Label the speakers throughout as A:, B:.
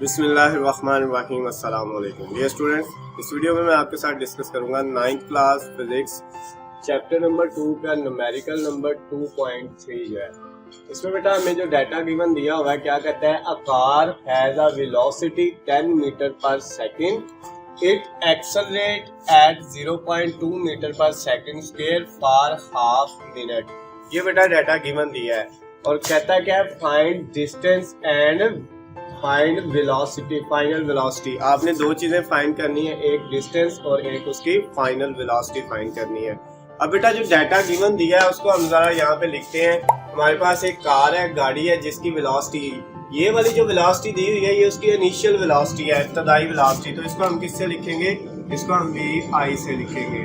A: बिस्मिल्लाहिर्रहमानिर्रहीम। अस्सलाम वालेकुम डियर स्टूडेंट्स, इस वीडियो में मैं आपके साथ डिस्कस करूंगा 9th class physics chapter number 2 का न्यूमेरिकल नंबर 2.3 जो है। इसमें बेटा हमें जो डाटा गिवन दिया हुआ है क्या कहता है, a car has a velocity 10 meter per second, it accelerate at 0.2 meter per second square for half minute. ये बेटा डाटा गिवन दिया है और कहता है क्या है, find distance and find velocity, final velocity. आपने दो चीजें फाइंड करनी है, एक डिस्टेंस और एक उसकी फाइनल वेलोसिटी फाइंड करनी है। अब बेटा जो डाटा गिवन दिया है उसको हम जरा यहाँ पे लिखते हैं। हमारे पास एक कार है, गाड़ी है जिसकी वेलोसिटी, ये वाली जो वेलोसिटी दी हुई है ये उसकी इनिशियल वेलोसिटी है, इब्तदाई वेलोसिटी। तो इसको हम किससे लिखेंगे, इसको हम vi से लिखेंगे।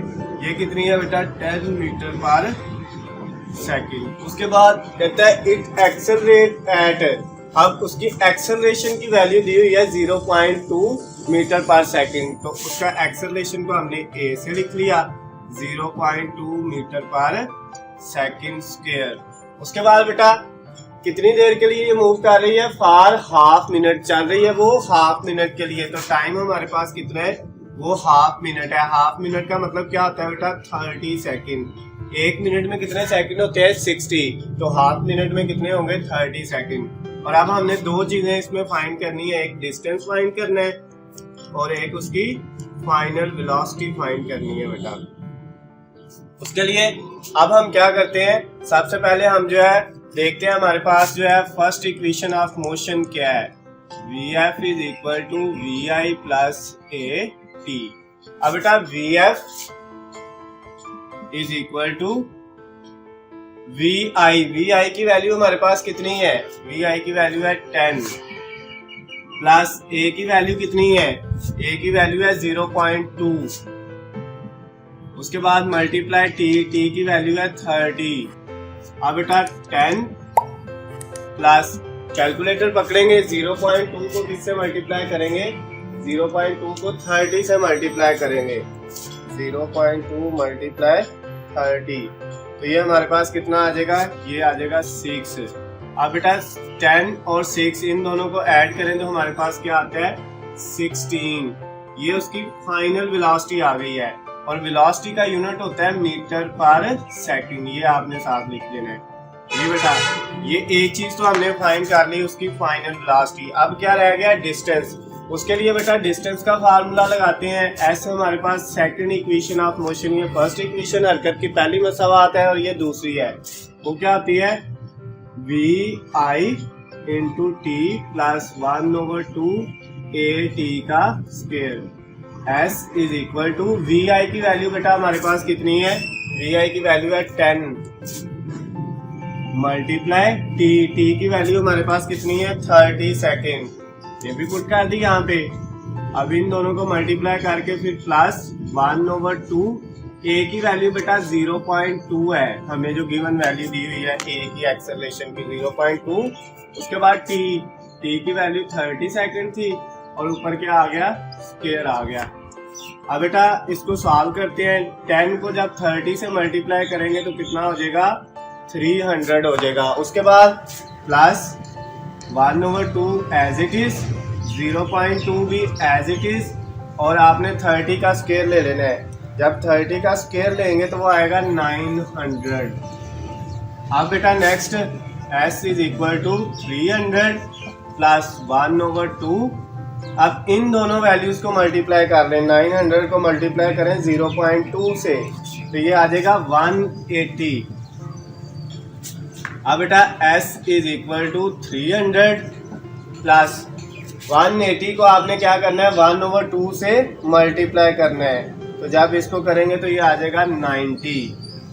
A: ये कितनी है बेटा, 10 मीटर पर सेकेंड। उसके बाद कहता है इट एक्सेलरेट एट, अब उसकी एक्सेलरेशन की वैल्यू दी हुई है 0.2 मीटर पर सेकंड। तो उसका एक्सेलरेशन को हमने a से लिख लिया, 0.2 मीटर पर सेकंड स्क्वायर। उसके बाद बेटा कितनी देर के लिए ये मूव कर रही है, फॉर हाफ मिनट चल रही है वो हाफ मिनट के लिए। तो टाइम हमारे पास कितना है, वो हाफ मिनट है। हाफ मिनट का मतलब क्या होता है बेटा, 30 सेकंड। एक मिनट में कितने सेकंड होते हैं, 60। तो हाफ मिनट में कितने होंगे, 30 सेकंड। और अब हमने दो चीजें इसमें फाइंड करनी है, एक डिस्टेंस फाइंड करना है और एक उसकी फाइनल वेलोसिटी फाइंड करनी है बेटा। उसके लिए अब हम क्या करते हैं, सबसे पहले हम जो है देखते हैं हमारे पास जो है फर्स्ट इक्वेशन ऑफ मोशन क्या है, Vf is equal to Vi plus AT। अब बेटा Vf is equal to Vi की वैल्यू हमारे पास कितनी है, Vi की वैल्यू है 10 प्लस A की वैल्यू कितनी है, A की वैल्यू है 0.2। उसके बाद मल्टीप्लाई T की वैल्यू है 30। अब बेटा 10 प्लस कैलकुलेटर पकड़ेंगे, 0.2 को किससे मल्टीप्लाई करेंगे, 0.2 को 30 से मल्टीप्लाई करेंगे, 0.2 मल्टीप्लाई 30। तो ये हमारे पास कितना आ जाएगा, ये आ जाएगा 6। अब बेटा 10 और 6 इन दोनों को ऐड करें तो हमारे पास क्या आता है, 16। ये उसकी फाइनल वेलोसिटी आ गई है और वेलोसिटी का यूनिट होता है मीटर पर सेकंड। ये आपने साथ लिख लेना है। ये बेटा ये एक चीज तो हमने फाइंड कर ली, उसकी फाइनल वेलोसिटी। अब क्या रह गया, डिस्टेंस। उसके लिए बेटा डिस्टेंस का फार्मूला लगाते हैं। ऐसे हमारे पास सेकंड इक्वेशन ऑफ मोशन, ये फर्स्ट इक्वेशन हरकत की पहली मसावात है और ये दूसरी है। वो क्या आती है, Vi into T plus 1/2 AT का square. S is equal to Vi की वैल्यू बेटा हमारे पास कितनी है, Vi की वैल्यू है 10 मल्टीप्लाई T की वैल्यू हमारे पास कितनी है, 30 सेकेंड। ये भी पुट कर दी यहाँ पे। अब इन दोनों को मल्टीप्लाई करके फिर प्लस 1/2 A की वैल्यू बेटा 0.2 है, हमें जो गिवन वैल्यू दी हुई है A की एक्सेलरेशन की 0.2। उसके बाद T की वैल्यू 30 सेकेंड थी और ऊपर क्या आ गया, स्क्वायर आ गया। अब बेटा इसको सॉल्व करते हैं। 10 को जब 30 से मल्टीप्लाई करेंगे तो कितना हो जाएगा, 300 हो जाएगा। उसके बाद प्लस 1/2 एज इट इज, 0.2 भी एज इट इज, और आपने 30 का स्क्वायर ले लेना है। जब 30 का स्क्वायर लेंगे तो वो आएगा 900। अब बेटा next S is equal to 300 plus 1/2। अब इन दोनों वैल्यूज को मल्टीप्लाई कर लें, 900 को मल्टीप्लाई करें 0.2 से तो ये आ जाएगा 180। अब बेटा S is equal to 300 plus 180 को आपने क्या करना है, 1/2 से मल्टीप्लाई करना है। तो जब इसको करेंगे तो ये आ जाएगा 90।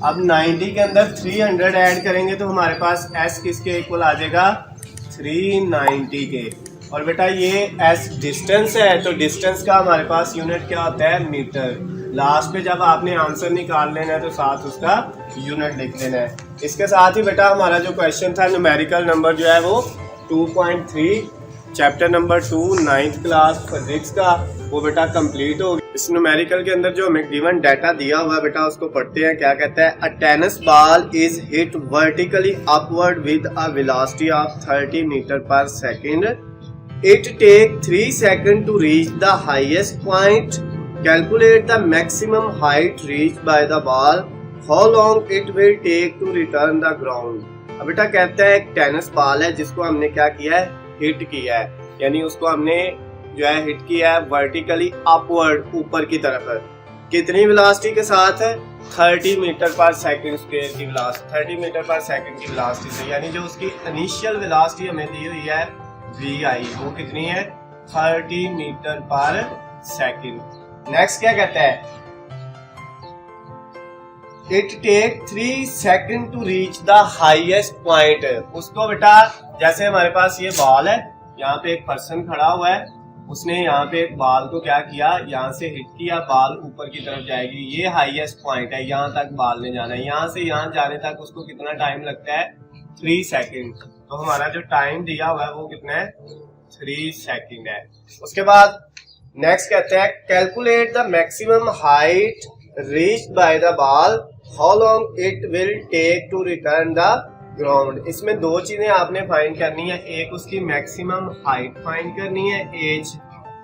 A: अब 90 के अंदर 300 ऐड करेंगे तो हमारे पास S किसके इक्वल आ जाएगा, 390 के। और बेटा ये S डिस्टेंस है, तो डिस्टेंस का हमारे पास यूनिट क्या होता है, मीटर। लास्ट पे जब आपने आंसर निकाल लेना है तो साथ उसका यूनिट लिख लेना है। इसके साथ ही बेटा हमारा जो क्वेश्चन था न्यूमेरिकल नंबर जो है वो 2.3 chapter number 2 9th class physics का, वो बेटा कंप्लीट हो गया। इस न्यूमेरिकल के अंदर जो हमें गिवन डाटा दिया हुआ है बेटा उसको पढ़ते हैं। क्या कहता है, a tennis ball is hit vertically upward with a velocity of 30 meter per second It take 3 seconds to reach the highest point. Calculate the maximum height reached by the ball. How long it will take to return the ground. अब बेटा कहता है एक tennis ball है जिसको हमने क्या किया है, हिट किया है, यानी उसको हमने जो है हिट किया है वर्टिकली अपवर्ड, ऊपर की तरफ। कितनी वेलोसिटी के साथ है, 30 मीटर पर सेकंड स्क्वायर की वेलोसिटी, 30 मीटर पर सेकंड की वेलोसिटी से, यानी जो उसकी इनिशियल वेलोसिटी हमें दी हुई है vi, वो कितनी है, 30 मीटर पर सेकंड। नेक्स्ट क्या कहता है, it take 3 second to reach the highest point. उसको बेटा जैसे हमारे पास ये बॉल है, यहाँ पे एक पर्सन खड़ा हुआ है, उसने यहाँ पे एक बॉल को क्या किया, यहाँ से हिट किया, बॉल ऊपर की तरफ जाएगी, ये हाईएस्ट पॉइंट है, यहाँ तक बॉल ने जाना है, यहाँ से यहाँ जाने तक उसको कितना टाइम लगता है, 3 सेकंड। तो हमारा जो टाइम दिया हुआ है वो कितना है, 3 सेकंड है। उसके बाद नेक्स्ट कहते हैं calculate the maximum height reached by the ball, how long it will take to return the ground. इसमें दो चीजें आपने फाइंड करनी है, एक उसकी मैक्सिमम हाइट फाइंड करनी है एज,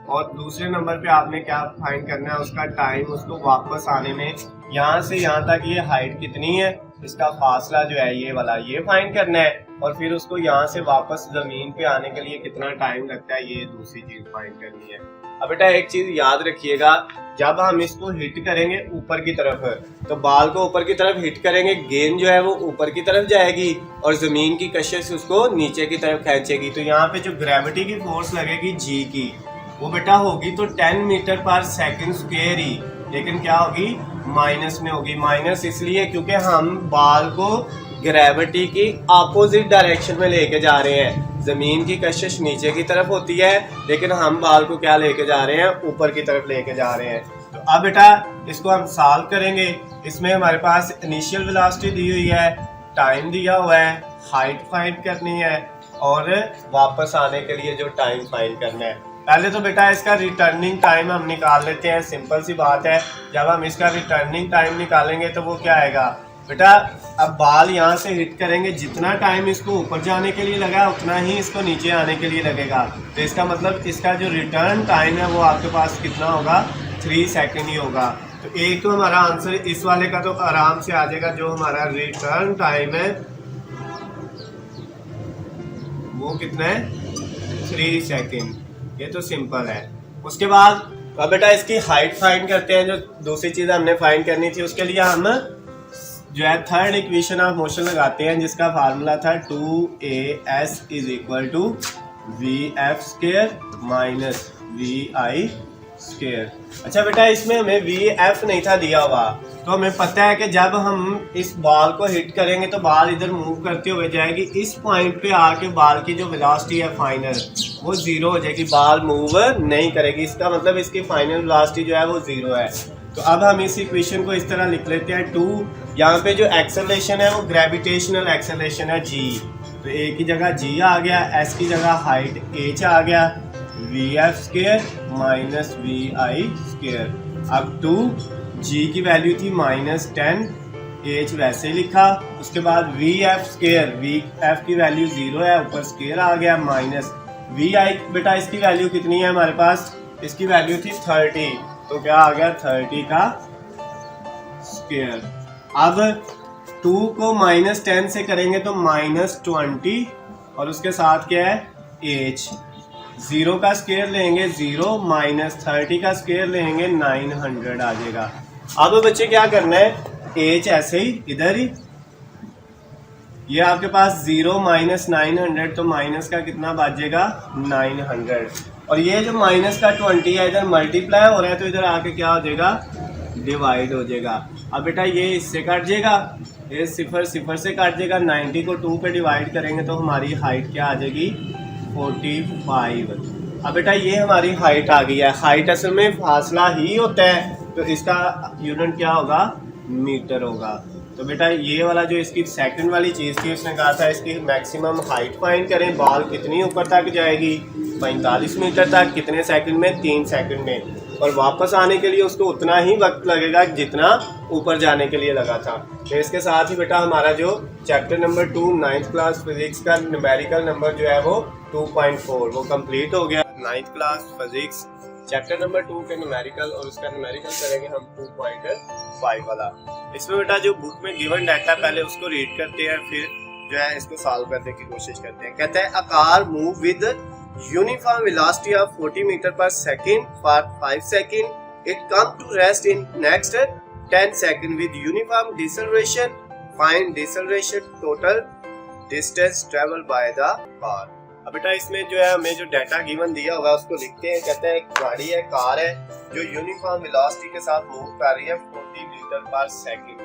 A: और दूसरे नंबर पे आपने क्या फाइंड करना है, उसका टाइम, उसको वापस आने में यहाँ से यहाँ तक ये हाइट कितनी है, इसका फासला जो है ये वाला, ये फाइंड करना है, और फिर उसको यहाँ से वापस जमीन पे आने के लिए कितना टाइम लगता है, ये दूसरी चीज फाइंड करनी है। अब बेटा एक चीज याद रखिएगा, जब हम इसको हिट करेंगे ऊपर की तरफ, तो बॉल को ऊपर की तरफ हिट करेंगे, गेंद जो है वो ऊपर की तरफ जाएगी और जमीन की कशिश उसको नीचे की तरफ खींचेगी। तो यहाँ पे जो ग्रेविटी की फोर्स लगेगी जी की, वो बेटा होगी तो 10 मीटर पर सेकंड स्क्वायर ही, लेकिन क्या होगी, माइनस में होगी। माइनस इसलिए क्योंकि हम बॉल को ग्रेविटी की अपोजिट डायरेक्शन में लेके जा रहे हैं। जमीन की कशिश नीचे की तरफ होती है, लेकिन हम बॉल को क्या लेके जा रहे हैं, ऊपर की तरफ लेके जा रहे हैं। तो अब बेटा इसको हम सॉल्व करेंगे। इसमें हमारे पास इनिशियल वेलोसिटी दी हुई है, टाइम दिया हुआ है, हाइट फाइंड करनी है, और वापस आने के लिए जो टाइम फाइंड करना है। पहले तो बेटा इसका रिटर्निंग टाइम हम निकाल लेते हैं, सिंपल सी बात है। जब हम इसका रिटर्निंग टाइम निकालेंगे तो वो क्या आएगा बेटा, अब बॉल यहाँ से हिट करेंगे, जितना टाइम इसको ऊपर जाने के लिए लगा उतना ही इसको नीचे आने के लिए लगेगा। तो इसका मतलब इसका जो रिटर्न टाइम है वो आपके पास कितना होगा, 3 सेकंड ही होगा। तो एक तो हमारा आंसर इस वाले का तो आराम से आ जाएगा, जो हमारा रिटर्न टाइम है वो कितना है, 3 सेकंड। ये तो सिंपल है। उसके बाद अब बेटा इसकी हाइट फाइंड करते हैं। जो दूसरी चीज हमने फाइंड करनी थी, उसके लिए हम जो है थर्ड इक्वेशन ऑफ मोशन लगाते हैं, जिसका फार्मूला था 2as is equal to vf square minus vi square. अच्छा बेटा इसमें हमें vf नहीं था दिया हुआ, तो हमें पता है कि जब हम इस बॉल को हिट करेंगे तो बॉल इधर मूव करते हुए जाएगी, इस पॉइंट पे आके बॉल की जो वेलोसिटी है फाइनल वो 0 हो जाएगी, बॉल मूव नहीं करेगी। इसका मतलब इसकी फाइनल वेलोसिटी जो है वो 0 है। तो अब हम इस इक्वेशन को इस तरह लिख लेते हैं, 2 यहाँ पे जो एक्सेलरेशन है वो ग्रेविटेशनल एक्सेलरेशन है g, तो a की जगह g आ गया, s की जगह हाइट h आ गया, vf square minus vi square. अब 2 g की वैल्यू थी -10, h वैसे ही लिखा। उसके बाद vf स्क्वायर, vf की वैल्यू 0 है, ऊपर स्क्वायर आ गया, माइनस vi बेटा इसकी वैल्यू कितनी है हमारे पास, इसकी वैल्यू थी 30, तो क्या आ गया 30 का स्क्वायर। अब 2 को -10 से करेंगे तो -20, और उसके साथ क्या है h, 0 का स्क्वायर लेंगे 0, -30 का स्क्वायर लेंगे 900 आ जाएगा। अब बच्चे क्या करना है, h ऐसे ही इधर ही, ये आपके पास 0 -900, तो माइनस का कितना बचेगा 900, और ये जो माइनस का 20 है इधर मल्टीप्लाई हो रहा है, तो इधर आके क्या हो जाएगा, डिवाइड हो जाएगा। अब बेटा ये इससे कट जाएगा, ये 0 से कट जाएगा, 90 को 2 पे डिवाइड करेंगे तो हमारी हाइट क्या आ जाएगी, 45। अब बेटा ये हमारी हाइट आ गई है। हाइट असल में फासला ही होता है, तो इसका यूनिट क्या होगा, मीटर होगा। तो बेटा ये वाला जो इसकी सेकंड वाली चीज़ थी, उसने कहा था इसकी मैक्सिमम हाइट फाइंड करें, बॉल कितनी ऊपर तक जाएगी, 45 मीटर तक, कितने सेकंड में, 3 सेकंड में। और वापस आने के लिए उसको उतना ही वक्त लगेगा जितना ऊपर जाने के लिए लगा था। तो इसके साथ ही बेटा हमारा जो chapter number 2 9th class physics का न्यूमेरिकल नंबर जो है वो 2.4 वो कंप्लीट हो गया। 9th class physics chapter number 2 के न्यूमेरिकल और उसका न्यूमेरिकल करेंगे हम 2.5 वाला। इसमें बेटा जो बुक में गिवन डाटा पहले उसको रीड करते हैं, फिर जो है इसको सॉल्व करने की कोशिश करते हैं। कहते हैं a car move with uniform velocity of 40 meter per second for 5 second, it come to rest in next 10 second with uniform deceleration, find deceleration total distance travel by the car. अब बेटा इसमें जो है हमें जो डाटा गिवन दिया हुआ है उसको लिखते हैं। कहते हैं एक गाड़ी है, कार है जो यूनिफॉर्म वेलोसिटी के साथ मूव कर रही है 40 मीटर पर सेकंड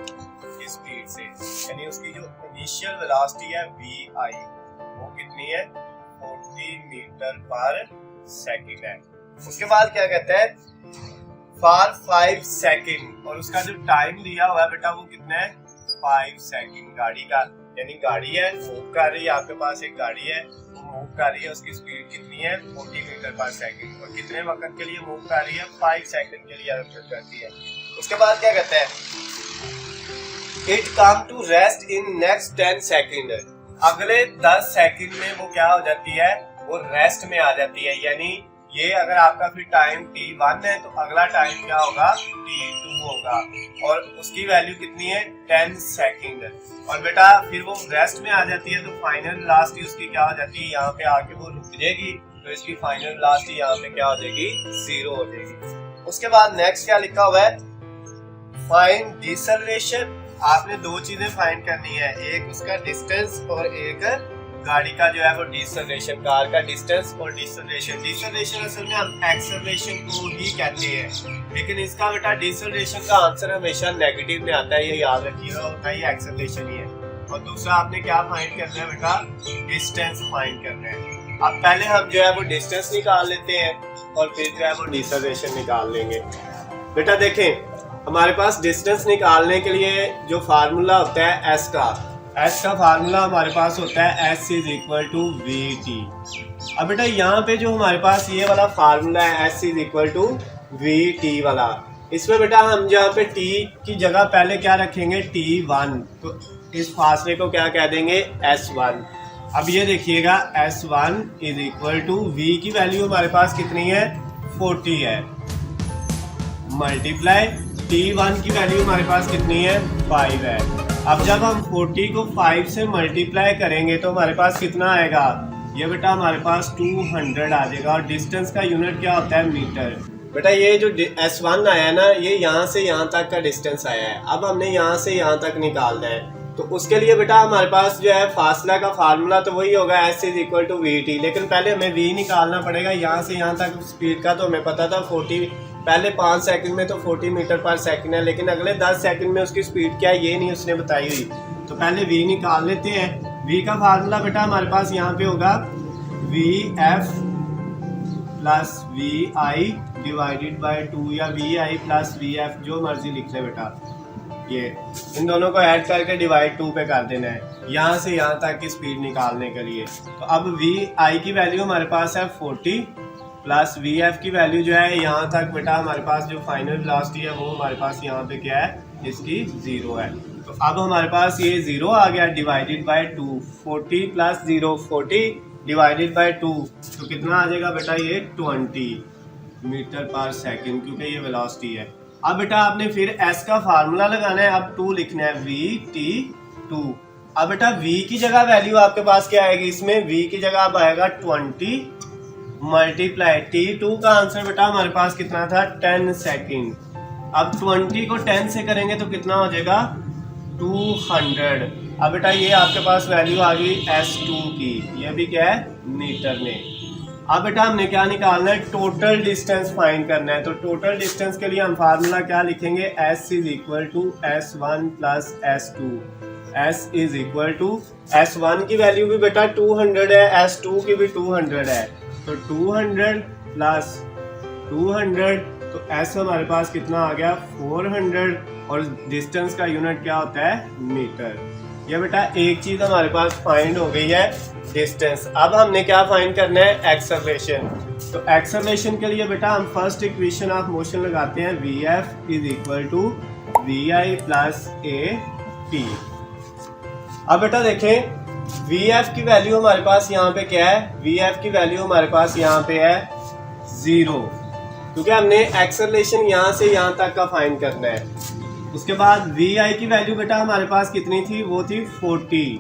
A: की स्पीड से, यानी उसकी जो इनिशियल वेलोसिटी है vi वो कितनी है 40 मीटर पर सेकंड है। उसके बाद क्या कहते हैं फॉर 5 सेकंड, और उसका जो टाइम दिया हुआ है बेटा वो कितना है 5 सेकंड गाड़ी का, यानी गाड़ी है मूव कर रही है, आपके पास एक गाड़ी है वो मूव कर रही है, उसकी स्पीड कितनी है 40 मीटर पर सेकंड और कितने वक्त के लिए मूव कर रही है 5 सेकंड के लिए करती है। उसके बाद क्या कहते हैं it come to rest in next 10 second, अगले 10 सेकंड में वो क्या हो जाती है वो रेस्ट में आ जाती है, यानी ये अगर आपका फिर टाइम t1 है तो अगला टाइम क्या होगा t2 होगा और उसकी वैल्यू कितनी है 10 सेकंड। और बेटा फिर वो रेस्ट में आ जाती है तो फाइनल वेलोसिटी उसकी क्या हो जाती है यहाँ पे आके वो रुक जाएगी, तो इसकी फाइनल वेलोसिटी यहाँ पे क्या हो जाएगी 0 हो जाएगी। उसके बाद नेक्स्ट क्या लिखा हुआ है फाइंड डिसेलरेशन, आपने दो चीजें फाइंड करनी है, एक उसका डिस्टेंस और एक गाड़ी का जो है वो डिसेलरेशन, कार का डिस्टेंस और डिसेलरेशन। डिसेलरेशन असल में हम एक्सेलरेशन को ही कहते हैं, लेकिन इसका बेटा डिसेलरेशन का आंसर हमेशा नेगेटिव में आता है, ये याद रखिएगा, होता ही एक्सेलरेशन ही है। और दूसरा आपने क्या फाइंड करना है बेटा डिस्टेंस फाइंड करना है। अब पहले हम जो है वो डिस्टेंस निकाल लेते हैं और फिर जो है वो डिसेलरेशन निकाल लेंगे। बेटा देखें हमारे पास डिस्टेंस निकालने के लिए जो फार्मूला होता है एस का फार्मूला हमारे पास होता है s is equal to v t. अब बेटा यहाँ पे जो हमारे पास ये वाला फार्मूला है s is equal to v t वाला, इसमें बेटा हम जहाँ पे t की जगह पहले क्या रखेंगे t1, तो इस फासले को क्या कह देंगे s1। अब ये देखिएगा s1 is equal to v की वैल्यू हमारे पास कितनी है 40 है, मल्टीप्लाई t1 की वैल्यू हमारे पास कितनी है 5 है। अब जब हम 40 को 5 से मल्टीप्लाई करेंगे तो हमारे पास कितना आएगा, ये बेटा हमारे पास 200 आ जाएगा और डिस्टेंस का यूनिट क्या होता है मीटर। बेटा ये जो S1 आया है ना ये यहाँ से यहाँ तक का डिस्टेंस आया है, अब हमने यहाँ से यहाँ तक निकालना है, तो उसके लिए बेटा हमारे पास जो है फासला का फार्मूला तो वही होगा s is equal to v t, लेकिन पहले हमें v निकालना पड़ेगा। यहाँ से यहाँ तक स्पीड का तो हमें पता था 40, पहले 5 सेकंड में तो 40 मीटर पर सेकंड है, लेकिन अगले 10 सेकंड में उसकी स्पीड क्या है ये नहीं उसने बताई हुई, तो पहले v निकाल लेते हैं। v का फार्मूला बेटा हमारे पास यहाँ पे होगा vf plus vi divided by 2 या vi प्लस vf जो मर्जी लिख ले बेटा, ये इन दोनों को ऐड करके डिवाइड 2 पे कर देना है यहाँ से यहाँ तक की स्पीड निकालने के लिए। तो अब vi की वैल्यू हमारे पास है 40 प्लस vf की वैल्यू जो है यहाँ तक बेटा हमारे पास जो फाइनल वेलोसिटी है वो हमारे पास यहाँ पे क्या है इसकी 0 है। तो अब हमारे पास ये 0 आ गया divided by 2, 40 plus 0 40 divided by 2, तो कितना आ जाएगा बेटा ये 20 मीटर पर सेकंड, क्योंकि ये वेलोसिटी है। अब बेटा आपने फिर s का फार्मूला लगाना है, अब 2 लिखना है vt2। अब बेटा v की जगह वैल्यू आपके पास क्या आएगी, इसमें v की जगह अब आएगा 20 मल्टीप्लाई t2 का आंसर बेटा हमारे पास कितना था 10 सेकंड। अब 20 को 10 से करेंगे तो कितना हो जाएगा 200। अब बेटा ये आपके पास वैल्यू आ गई s2 की, ये भी क्या है मीटर में। अब बेटा हमने क्या निकालना है टोटल डिस्टेंस फाइंड करना है, तो टोटल डिस्टेंस के लिए हम फार्मूला क्या लिखेंगे s is equal to s1 plus s2। s is equal to s1 की वैल्यू भी बेटा 200 है, s2 की भी 200 है, तो 200 प्लस 200 तो s हमारे पास कितना आ गया 400 और डिस्टेंस का यूनिट क्या होता है, मीटर। ये बेटा एक चीज हमारे पास फाइंड हो गई है, डिस्टेंस। अब हमने क्या फाइंड करना है, एक्सेलरेशन। तो एक्सेलरेशन के लिए बेटा हम फर्स्ट इक्वेशन ऑफ मोशन लगाते हैं, Vf is equal to Vi plus a t. अब बेटा देखें Vf की वैल्यू हमारे पास यहाँ पे क्या है, Vf की वैल्यू हमारे पास यहाँ पे है 0, क्योंकि हमने एक्सेलरेशन यहाँ से यहाँ तक का फाइंड करना है। उसके बाद Vi की वैल्यू बेटा हमारे पास कितनी थी, वो थी 40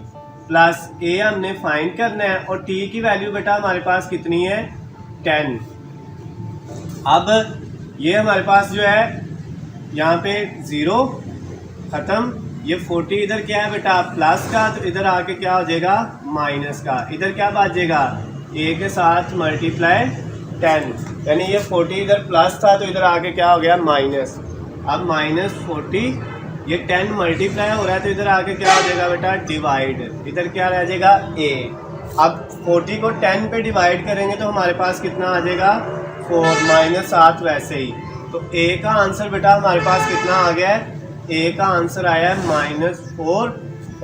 A: प्लस ए हमने फाइंड करना है, और t की वैल्यू बेटा हमारे पास कितनी है, 10। अब ये हमारे पास जो है यहाँ पे 0 खत्म, ये 40 इधर क्या है बेटा प्लस का, तो इधर आके क्या हो जाएगा माइनस का, इधर क्या बचेगा a के साथ मल्टीप्लाई 10, यानी ये 40 इधर प्लस था तो इधर आके क्या हो गया माइनस। अब माइनस 40, ये 10 मल्टीप्लाई हो रहा है तो इधर आके क्या हो जाएगा बेटा डिवाइड, इधर क्या रह जाएगा a। अब 40 को 10 पे डिवाइड करेंगे तो हमारे पास कितना आ जाएगा 4 माइनस 7 वैसे ही। तो a का आंसर बेटा हमारे पास कितना आ गया है, a का आंसर आया है -4,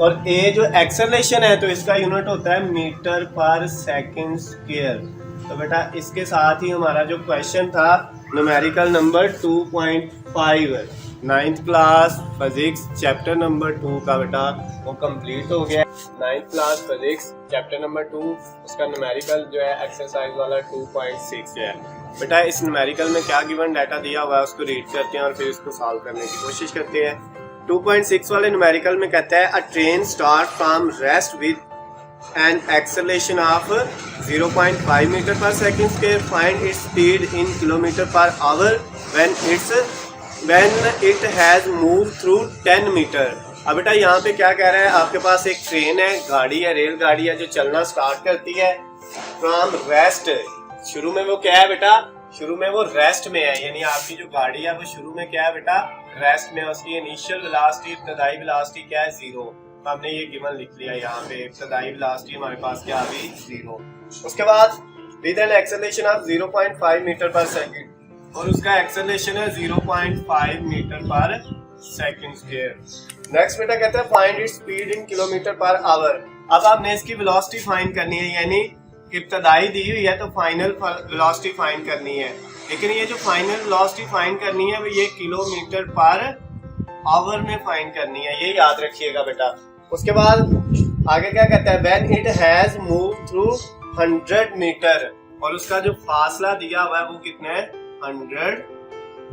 A: और a जो एक्सेलरेशन है तो इसका यूनिट होता है मीटर पर सेकंड स्क्वायर। तो बेटा इसके साथ ही हमारा जो क्वेश्चन था numerical number 2.5 9th class physics chapter number 2 का बेटा वो कंप्लीट हो गया। 9th class physics chapter number 2 उसका न्यूमेरिकल जो है एक्सरसाइज वाला 2.6 है। बेटा इस न्यूमेरिकल में क्या गिवन डाटा दिया हुआ है उसको रीड करते हैं और फिर इसको सॉल्व करने की कोशिश करते हैं। 2.6 वाले न्यूमेरिकल में कहता है a train start from rest with an acceleration of 0.5 metre per second square, find its speed in kilometer per hour when it has move through 10 meter. अब बेटा यहाँ पे क्या कह रहा है, आपके पास एक ट्रेन है, गाड़ी है, रेलगाड़ी है जो चलना स्टार्ट करती है फ्रॉम रेस्ट। शुरू में वो क्या है बेटा, शुरू में वो रेस्ट में है, यानी आपकी जो गाड़ी है वो शुरू में क्या है बेटा रेस्ट में, उसकी इनिशियल वेलोसिटी इब्तदाई वेलोसिटी क्या है 0। तो हमने ये गिवन लिख लिया यहाँ पे, इब्तदाई वेलोसिटी हमारे पास क्या आ गई 0। उसके बाद with an acceleration of 0.5 metre per second, और उसका एक्सेलरेशन है 0.5 metre per second square. Next बेटा कहता है find its speed in kilometer per our. अब आपने इसकी वेलोसिटी फाइंड करनी है, यानी इब्तदाई दी हुई है तो फाइनल वेलोसिटी फाइंड करनी है, लेकिन ये जो फाइनल वेलोसिटी फाइंड करनी है वो ये किलोमीटर पर आवर में फाइंड करनी है, ये याद रखिएगा बेटा। उसके बाद आगे क्या कहता है when it has move through 100 metre, और उसका जो फासला दिया हुआ है वो कितना है 100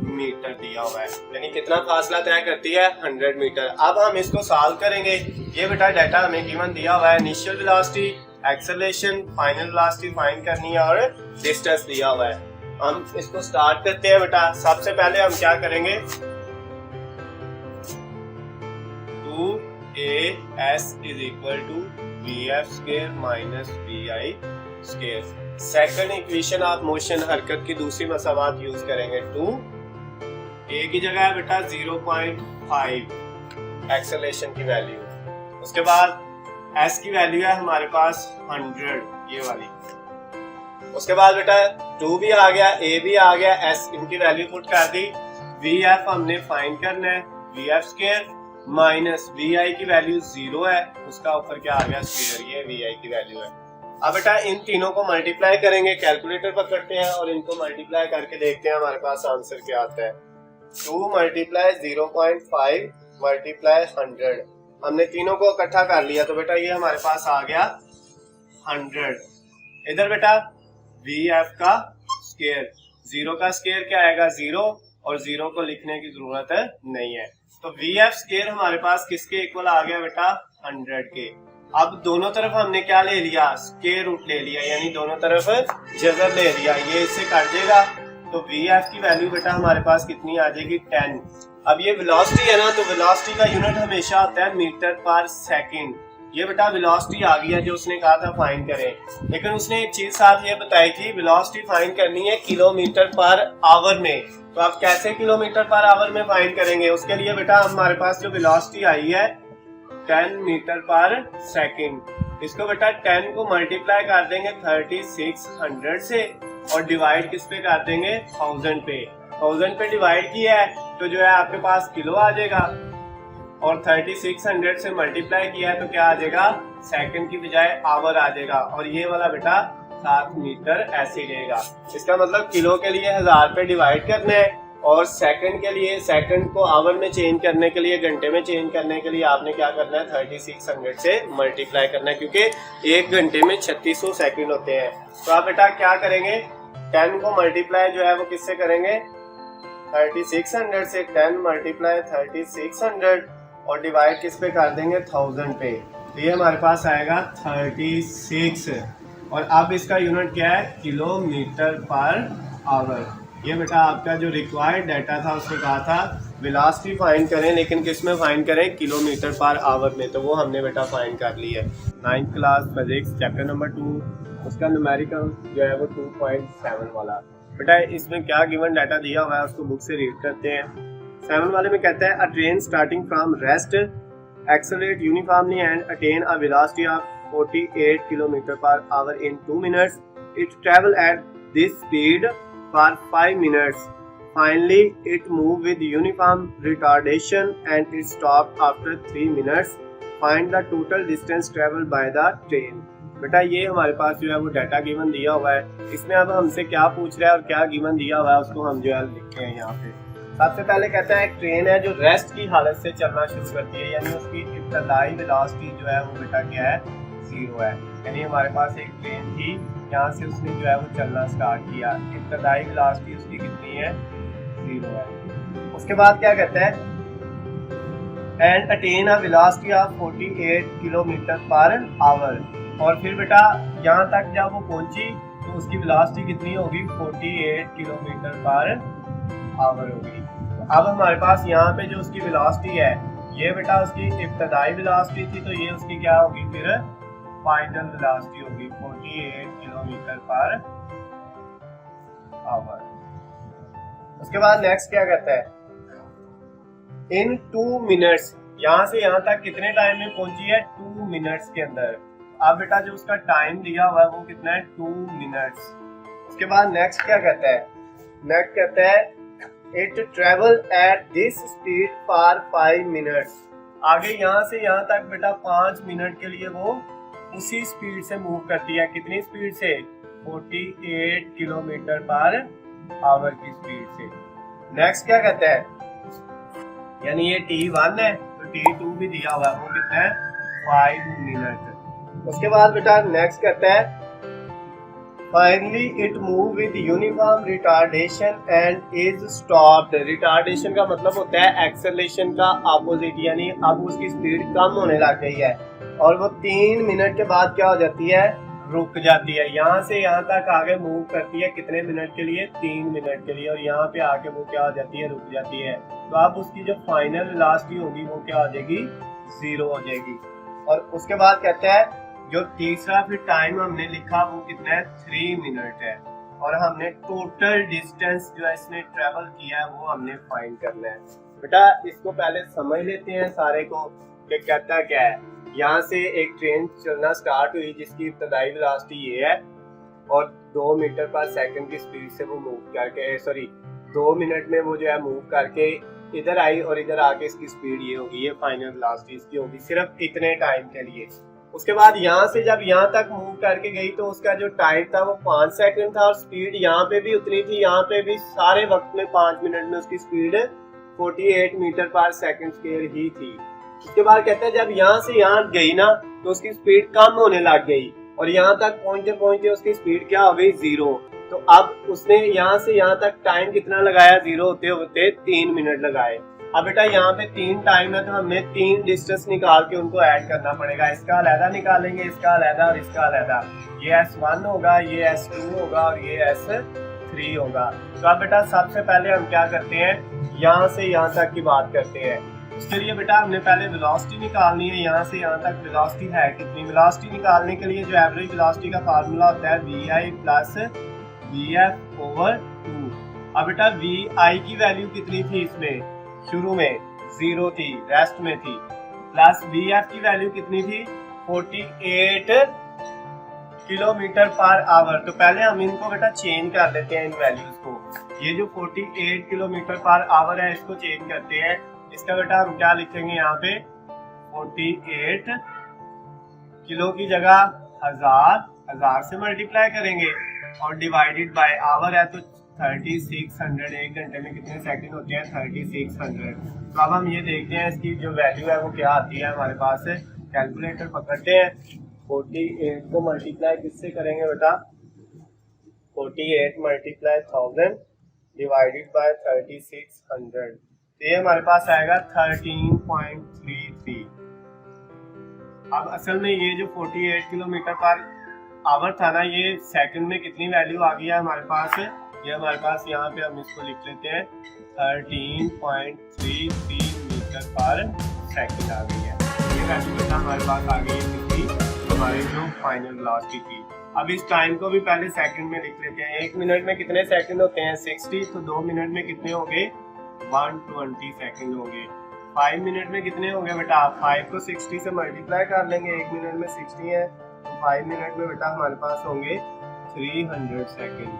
A: मीटर दिया हुआ है, यानी कितना फासला तय करती है 100 मीटर। अब हम इसको सॉल्व करेंगे। ये बेटा डाटा हमें गिवन दिया हुआ है, initial velocity, acceleration, final velocity find करनी है और डिस्टेंस दिया हुआ है। हम इसको स्टार्ट करते हैं बेटा। सबसे पहले हम क्या करेंगे 2as is equal to vf square minus vi square। Second equation of motion हरकत की दूसरी मसावात यूज करेंगे। 2 a की जगह है बेटा 0.5 एक्सेलरेशन की वैल्यू, उसके बाद s की वैल्यू है हमारे पास 100 ये वाली, उसके बाद बेटा 2 भी आ गया, a भी आ गया, s इनकी वैल्यू पुट कर दी। vf हमने फाइंड करना है, vf स्क्वायर माइनस vi की वैल्यू 0 है, उसका ऊपर क्या आ गया स्क्वायर, ये vi की वैल्यू है। अब बेटा इन तीनों को मल्टीप्लाई करेंगे, कैलकुलेटर पकड़ते हैं और इनको मल्टीप्लाई करके देखते हैं हमारे पास आंसर क्या आता है। 2 मल्टीप्लाई 0.5 मल्टीप्लाई 100, हमने तीनों को इकट्ठा कर लिया तो बेटा ये हमारे पास आ गया 100। इधर बेटा vf का स्क्वायर, 0 का स्क्वायर क्या आएगा 0, और 0 को लिखने की जरूरत नहीं है। तो vf स्क्वायर हमारे पास किसके इक्वल आ गया बेटा 100 के। अब दोनों तरफ हमने क्या ले लिया स्क्वायर रूट ले लिया, यानी दोनों तरफ जज़र ले लिया, ये इससे काट देगा तो vf की वैल्यू बेटा हमारे पास कितनी आ जाएगी 10। अब ये वेलोसिटी है ना, तो वेलोसिटी का यूनिट हमेशा होता है मीटर पर सेकंड। ये बेटा वेलोसिटी आ गई है जो उसने कहा था फाइंड करें, लेकिन उसने एक चीज साथ ये बताई थी वेलोसिटी फाइंड करनी है किलोमीटर पर आवर में। तो आप कैसे किलोमीटर पर आवर में फाइंड करेंगे, उसके लिए बेटा हमारे पास जो वेलोसिटी आई है 10 मीटर पर सेकंड, इसको बेटा 10 को मल्टीप्लाई कर देंगे 3600 से और डिवाइड किस पे कर देंगे 1000 पे। 1000 पे डिवाइड किया है तो जो है आपके पास किलो आ जाएगा, और 3600 से मल्टीप्लाई किया है तो क्या आ जाएगा, सेकंड की बजाय आवर आ जाएगा, और ये वाला बेटा 7 मीटर ऐसे रहेगा। इसका मतलब किलो के लिए 1000 पे डिवाइड करना है, और सेकंड के लिए, सेकंड को आवर में चेंज करने के लिए, घंटे में चेंज करने के लिए आपने क्या करना है, 3600 से मल्टीप्लाई करना है, क्योंकि एक घंटे में 3600 सेकंड होते हैं। तो आप बेटा क्या करेंगे, 10 को मल्टीप्लाई जो है वो किससे करेंगे, 3600 से। 10 मल्टीप्लाई 3600 और डिवाइड किस पे कर देंगे, 1000 पे। तो ये हमारे पास आएगा 36, और अब इसका यूनिट क्या है, किलोमीटर पर आवर। ये बेटा आपका जो रिक्वायर्ड डाटा था उसमें कहा था वेलोसिटी फाइंड करें, लेकिन किस में फाइंड करें, किलोमीटर पर आवर में, तो वो हमने बेटा फाइंड कर ली है। 9th class physics chapter number 2, उसका न्यूमेरिकल जो है वो 2.7 वाला। बेटा इसमें क्या गिवन डाटा दिया हुआ है उसको बुक से रीड करते हैं। 7 वाले में कहता है a train starting from rest accelerate uniformly and attain a velocity of 48 km/h in 2 minutes. It travel at this speed for 5 minutes. Finally, it moved with uniform retardation and it stopped after 3 minutes. Find the total distance traveled by the train. बेटा ये हमारे पास जो है वो data given दिया हुआ है। इसमें अब हमसे क्या पूछ रहा है और क्या गिवन दिया हुआ है उसको हम जो है लिखते हैं यहाँ पे। सबसे पहले कहता है एक ट्रेन है जो रेस्ट की हालत से चलना शुरू करती है, यानी उसकी इब्तदाई वेलोसिटी जो है वो बेटा क्या है, 0 है। यानी हमारे पास एक ट्रेन थी, यहाँ से उसने जो है वो चलना स्टार्ट किया, इब्तदाई वेलोसिटी उसकी कितनी है, 0 है। उसके बाद क्या कहता है, and attain a velocity of 48 km/h, और फिर बेटा यहाँ तक जब वो पहुंची तो उसकी वेलोसिटी कितनी होगी, 48 km/h होगी। तो अब हमारे पास यहाँ पे जो उसकी वेलोसिटी है, ये बेटा उसकी इब्तदाई वेलोसिटी थी, तो ये उसकी क्या होगी, फिर फाइनल वेलोसिटी होगी 48 km/h। उसके बाद नेक्स्ट क्या कहता है, इन 2 मिनट्स, यहाँ से यहाँ तक कितने टाइम में पहुंची है, 2 मिनट्स के अंदर। अब बेटा जो उसका टाइम दिया हुआ है वो कितना है, 2 मिनट्स। उसके बाद नेक्स्ट क्या कहता है, नेक्स्ट कहता है it travel at this speed for 5 minutes. आगे यहाँ से यहाँ तक बेटा 5 मिनट के लिए वो उसी स्पीड से मूव करती है। कितनी स्पीड से, 48 km/h की स्पीड से। नेक्स्ट क्या कहता है, यानी ये T1 है तो T2 भी दिया हुआ है, वो कितना है, 5 मिनट। उसके बाद बेटा नेक्स्ट कहता है finally it move with uniform retardation and is stopped. Retardation का मतलब होता है एक्सेलरेशन का अपोजिट, यानी अब उसकी स्पीड कम होने लग गई है, और वो 3 मिनट के बाद क्या हो जाती है, रुक जाती है। यहाँ से यहाँ तक आगे मूव करती है, कितने मिनट के लिए, 3 मिनट के लिए, और यहाँ पे आके वो क्या हो जाती है, रुक जाती है। तो अब उसकी जो फाइनल वेलोसिटी होगी वो क्या हो जाएगी, 0 हो जाएगी। और उसके बाद कहता है जो तीसरा फिर टाइम हमने लिखा वो कितना है, 3 मिनट है, और हमने टोटल डिस्टेंस जो है इसने ट्रेवल किया है वो हमने फाइंड करना है। बेटा इसको पहले समझ लेते हैं सारे को कि कहता क्या है। यहाँ से एक ट्रेन चलना स्टार्ट हुई जिसकी इब्तदाई वेलोसिटी ये है, और 2 मीटर पर सेकंड की स्पीड से वो मूव करके, 2 मिनट में वो जो है मूव करके इधर आई, और इधर आके इसकी स्पीड ये होगी, ये फाइनल वेलोसिटी इसकी होगी सिर्फ इतने टाइम के लिए। उसके बाद यहाँ से जब यहाँ तक मूव करके गई तो उसका जो टाइम था वो 5 सेकंड था, और स्पीड यहाँ पे भी उतनी थी, यहाँ पे भी सारे वक्त में 5 मिनट में उसकी स्पीड 48 मीटर/सेकंड ही थी। उसके बाद कहते हैं जब यहाँ से यहाँ गई ना तो उसकी स्पीड कम होने लग गई, और यहाँ तक पहुंचते पहुंचते उसकी स्पीड क्या हो गई, 0। तो अब उसने यहाँ से यहाँ तक टाइम कितना लगाया, 0 होते होते 3 मिनट लगाए। अब बेटा यहाँ पे 3 टाइम है तो हमने 3 डिस्टेंस निकाल के उनको ऐड करना पड़ेगा। इसका अलहदा निकालेंगे, इसका अलहदा और इसका अलहदा। ये S1 होगा, ये S2 होगा और ये S3 होगा। तो अब बेटा सबसे पहले हम क्या करते हैं, यहाँ से यहाँ तक की बात करते हैं। उसके लिए बेटा हमने पहले वेलोसिटी निकालनी है। यहाँ से यहाँ तक वेलोसिटी है कितनी, वेलोसिटी निकालने के लिए जो एवरेज वेलोसिटी का फार्मूला होता है VI प्लस VF/2। अब बेटा VI की वैल्यू कितनी थी, इसमें शुरू में 0 थी, रेस्ट में थी, प्लस VF की वैल्यू कितनी थी, 48 किलोमीटर पर आवर। तो पहले हम इनको बेटा चेंज कर लेते हैं इन वैल्यूज को। ये जो 48 किलोमीटर पर आवर है इसको चेंज करते हैं। इसका बेटा हम क्या लिखेंगे यहाँ पे 48 किलो की जगह 1000 से मल्टीप्लाई करेंगे और डिवाइडेड बाय आवर है तो 3600। एक घंटे में कितने सेकंड होते हैं 3600। तो अब हम ये देखते हैं इसकी जो वैल्यू है वो क्या आती है हमारे पास। कैलकुलेटर पकड़ते हैं। 48 को मल्टीप्लाई किससे करेंगे बेटा 48 मल्टीप्लाई 1000 डिवाइडेड बाय 3600। तो ये हमारे पास आएगा 13.33। अब असल में ये जो 48 किलोमीटर पर आवर था ना ये सेकंड में कितनी वैल्यू आ गई है हमारे पास। ये हमारे पास यहाँ पे हम इसको लिख लेते हैं 13.33 मीटर पर सेकंड आ गई है। ये वैल्यू बेटा हमारे पास आ गई है कितनी हमारी जो फाइनल वेलोसिटी थी। अब इस टाइम को भी पहले सेकंड में लिख लेते हैं। 1 मिनट में कितने सेकंड होते हैं 60। तो 2 मिनट में कितने होंगे 120 सेकंड होंगे। 5 मिनट में कितने होंगे बेटा 5 को 60 से मल्टीप्लाई कर लेंगे। 1 मिनट में 60 है तो 5 मिनट में बेटा हमारे पास होंगे 300 सेकंड।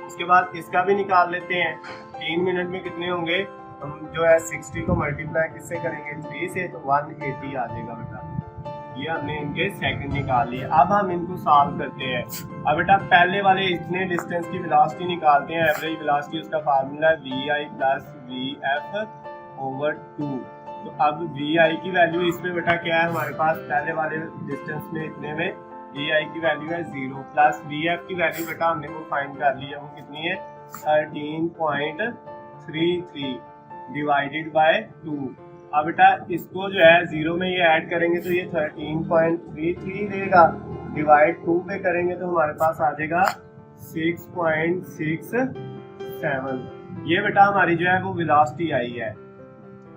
A: उसके बाद इसका भी निकाल लेते हैं। 3 मिनट में कितने होंगे हम जो है 60 को मल्टीप्लाई किससे करेंगे 3 से तो 180 आ जाएगा बेटा। ये हमने इनके सेकंड निकाल लिए। अब हम इनको सॉल्व करते हैं। अब बेटा पहले वाले इतने डिस्टेंस की वेलोसिटी निकालते हैं। एवरेज वेलोसिटी उसका फार्मूला है vi प्लस vf ओवर 2। तो अब vi की वैल्यू इसमें बेटा क्या है हमारे पास पहले वाले डिस्टेंस में इतने में vi की वैल्यू है 0 प्लस vf की वैल्यू बेटा हमने वो फाइंड कर ली है वो कितनी है 13.33 डिवाइडेड बाय 2। अब बेटा इसको जो है 0 में ये ऐड करेंगे तो ये 13.33 देगा। डिवाइड 2 पे करेंगे तो हमारे पास आ जाएगा 6.67। ये बेटा हमारी जो है वो वेलोसिटी आई है।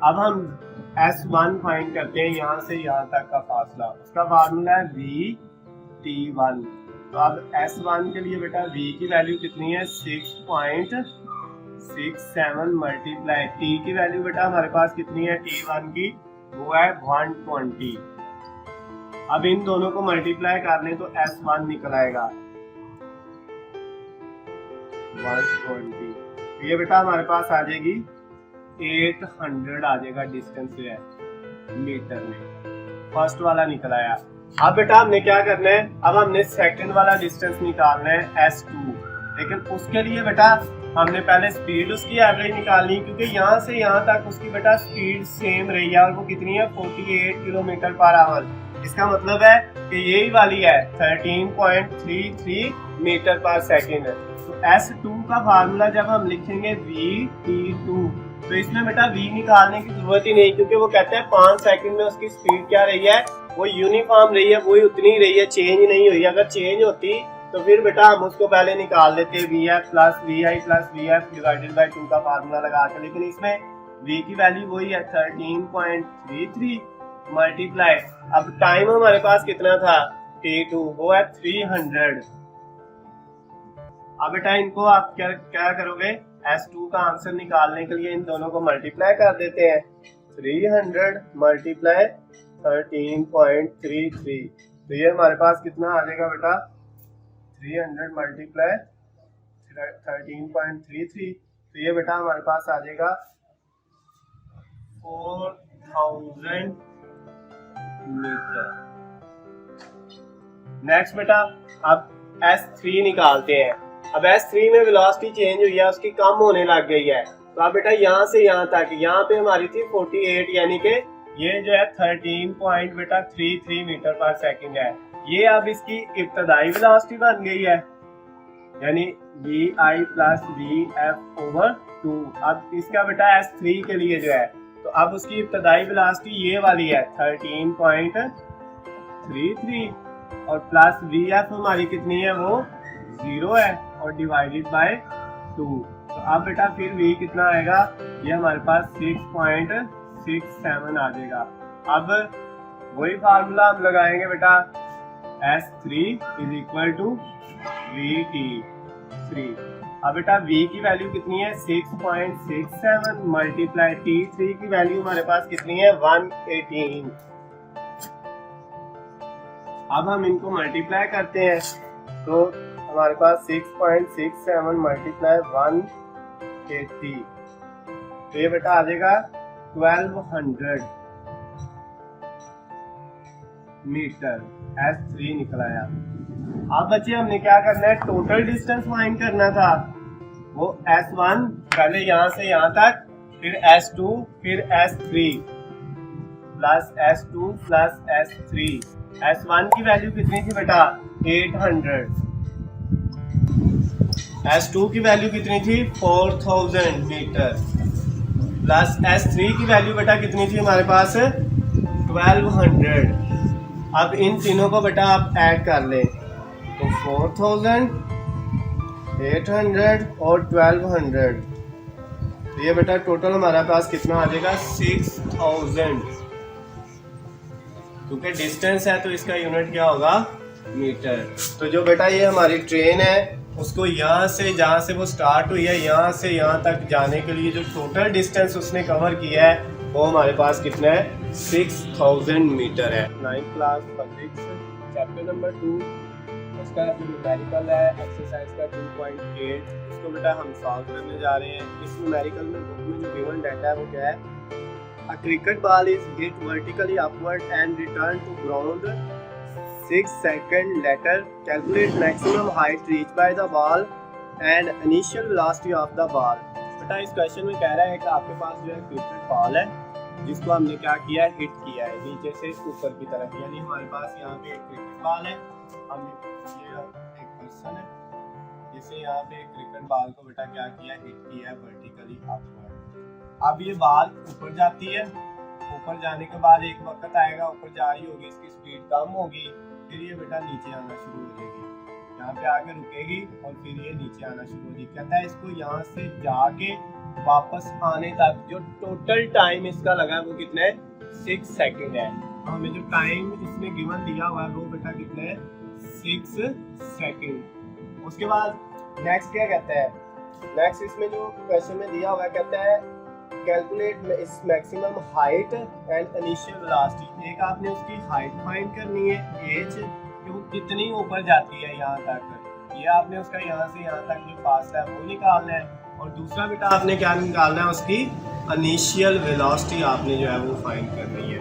A: अब हम S1 फाइंड करते हैं यहाँ से यहाँ तक का फासला। उसका फार्मूला है VT1। तो अब S1 के लिए बेटा V की वैल्यू कितनी है 6.67 मल्टीप्लाई T की वैल्यू बेटा हमारे पास कितनी है T1 की वो है 120। अब इन दोनों को मल्टीप्लाई कर लें तो S1 निकल आएगा 120। तो ये बेटा हमारे पास आ जाएगी 800 आ जाएगा डिस्टेंस जो है मीटर में। फर्स्ट वाला निकल आया। अब बेटा हमने क्या करना है अब हमने सेकंड वाला डिस्टेंस निकालना है S2। लेकिन उसके लिए बेटा हमने पहले स्पीड उसकी एवरेज निकालनी क्योंकि यहाँ से यहाँ तक उसकी बेटा स्पीड सेम रही है और वो कितनी है 48 किलोमीटर पर आवर। इसका मतलब है कि यही वाली है 13.33 मीटर पर सेकेंड। तो S2 का फार्मूला जब हम लिखेंगे VT2 तो इसमें बेटा V निकालने की जरूरत ही नहीं क्योंकि वो कहते हैं 5 सेकंड में उसकी स्पीड क्या रही है वो यूनिफॉर्म रही है वही उतनी ही रही है चेंज नहीं हुई। अगर चेंज होती तो फिर बेटा हम उसको पहले निकाल देते VF plus VI plus VF divided by 2 का फार्मूला लगा के। लेकिन इसमें V की वैल्यू वही है 13.33 मल्टीप्लाई। अब टाइम हमारे पास कितना था T2 वो है 300। अब बेटा इनको आप क्या करोगे S2 का आंसर निकालने के लिए इन दोनों को मल्टीप्लाई कर देते हैं। 300 मल्टीप्लाई 13.33 तो ये हमारे पास कितना आ जाएगा बेटा 300 मल्टीप्लाई 13.33 तो ये बेटा हमारे पास आ जाएगा 4000 मीटर। नेक्स्ट बेटा अब S3 निकालते हैं। अब S3 में वेलोसिटी चेंज हुई है उसकी कम होने लग गई है। तो अब बेटा यहाँ से यहाँ तक यहाँ पे हमारी थी 48 यानी कि ये जो है 13.33 मीटर पर सेकंड है। ये अब इसकी इब्तदाई वेलोसिटी बन गई है यानी vi प्लस vf ओवर 2। अब इसका बेटा S3 के लिए जो है तो अब उसकी इब्तदाई वेलोसिटी ये वाली है 13.33 और प्लस vf हमारी कितनी है वो 0 है और डिवाइडेड बाय 2। तो अब बेटा फिर v कितना आएगा ये हमारे पास 6.67 आ जाएगा। अब वही फार्मूला हम लगाएंगे बेटा S3 is equal to VT3। अब बेटा v की वैल्यू कितनी है 6.67 मल्टीप्लाई T3 की वैल्यू हमारे पास कितनी है 118। अब हम इनको मल्टीप्लाई करते हैं तो हमारे पास 6.67 मल्टीप्लाई 180, तो ये बेटा आ जाएगा 1200 मीटर। S3 निकल आया। अब बच्चे हमने क्या करना है, टोटल डिस्टेंस फाइंड करना था। वो S1 पहले यहाँ से यहाँ तक, फिर S2, फिर S3 plus S2 plus S3। S1 की वैल्यू कितनी थी बेटा 800, S2 की वैल्यू कितनी थी 4000 मीटर, प्लस S3 की वैल्यू बेटा कितनी थी हमारे पास 1200। अब इन तीनों को बेटा आप ऐड कर लें तो 4000, 800 और 1200, तो ये बेटा टोटल हमारे पास कितना आ जाएगा 6000। क्योंकि डिस्टेंस है तो इसका यूनिट क्या होगा मीटर। तो जो बेटा ये हमारी ट्रेन है उसको यहाँ से, जहाँ से वो स्टार्ट हुई है, यहाँ से यहाँ तक जाने के लिए जो टोटल डिस्टेंस उसने कवर किया है वो हमारे पास कितना है 6000 मीटर है। 9th class physics chapter number 2 उसका जो न्यूमेरिकल है एक्सरसाइज का 2.8, इसको बेटा हम सॉल्व करने जा रहे हैं। इस न्यूमेरिकल में बुक में जो गिवन डाटा है वो क्या है, a cricket ball is hit vertically upward and return to ground 6 seconds later. Calculate maximum height reached by the ball and initial velocity of the ball. बेटा इस क्वेश्चन में कह रहा है कि आपके पास जो है क्रिकेट बॉल है जिसको हमने क्या किया है, हिट किया है नीचे से ऊपर की तरफ। यानी हमारे पास यहाँ पे एक क्रिकेट बॉल है, हमने ये एक पर्सन है जिसे यहाँ पे एक क्रिकेट बॉल को बेटा क्या किया, हिट किया है वर्टिकली अपवर्ड। अब ये बॉल ऊपर जाती है, ऊपर जाने के बाद एक वक्त आएगा ऊपर जा रही होगी, इसकी स्पीड कम होगी, फिर ये बेटा नीचे आना शुरू हो जाएगी, यहाँ पे आके रुकेगी और फिर ये नीचे आना शुरू हो जाएगी। कहता है इसको यहाँ से जाके वापस आने तक जो टोटल टाइम इसका लगा है वो कितना है 6 सेकंड है। तो हमें जो टाइम इसमें गिवन दिया हुआ है वो बेटा कितना है 6 सेकंड। उसके बाद नेक्स्ट क्या कहता है, नेक्स्ट इसमें जो क्वेश्चन में दिया हुआ है कहता है कैलकुलेट इस maximum height and initial velocity. एक आपने उसकी हाइट फाइंड करनी है, एज कि वो कितनी ऊपर जाती है यहाँ तक, ये आपने उसका यहाँ से यहाँ तक जो फासला है वो निकालना है। और दूसरा बेटा आपने क्या निकालना है, उसकी इनिशियल वेलोसिटी आपने जो है वो फाइंड करनी है।